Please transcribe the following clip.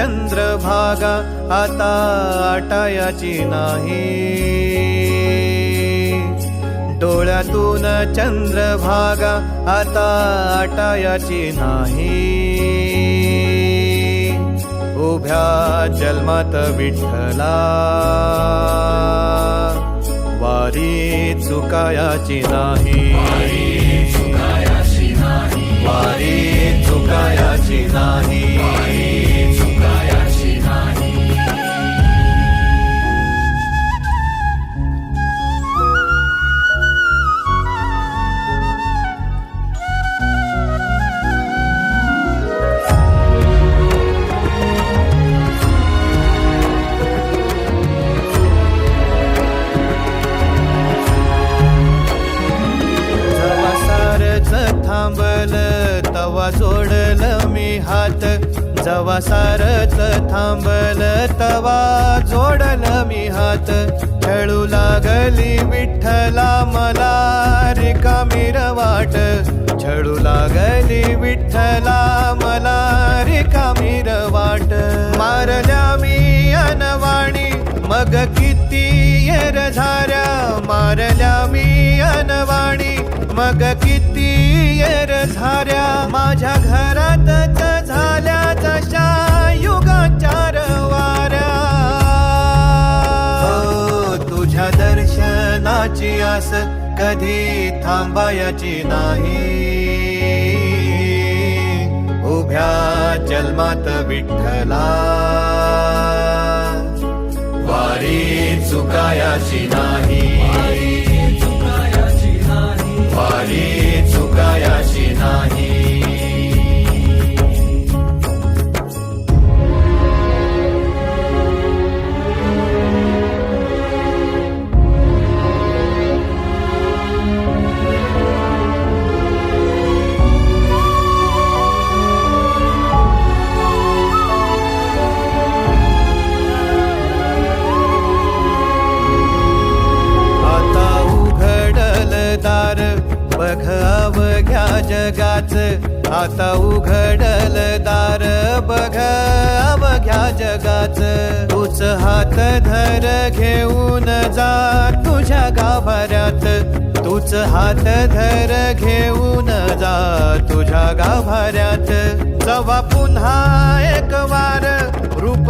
चंद्रभागा आता आटायाची नाही, डोळ्यातून चंद्रभागा आता आटायाची नाही। उभ्या जन्मात विठ्ठला वारी चुकायाची नाही, वारी चुकायाची नाही। थांबल तवा जोडल मी हात, जवा सारच थांबल तवा जोडल मी हात। खेळू लागली विठ्ठला मला रिकामी वाट, छळू लागली विठ्ठला मला रिकामी वाट। मारल्या मी अनवाणी मग किती येर झाऱ्या, मारल्या मी अनवाणी मग किती येर झाऱ्या। माझ्या घरातच झाल्या जशा युगांच्या वाऱ्या। तुझ्या दर्शनाची आस कधी थांबायची नाही, उभ्या जन्मात विठ्ठला वारी चुकायाची नाही, वारी चुकायाची नाही। बघ अवघ्या जगाच आता उघडल दार, बघ अवघ्या जगाच। तूच हात धर घेऊन जा तुझ्या गाभाऱ्यात, तूच हात धर घेऊन जा तुझ्या गाभाऱ्यात। जवा पुन्हा एक वार रूप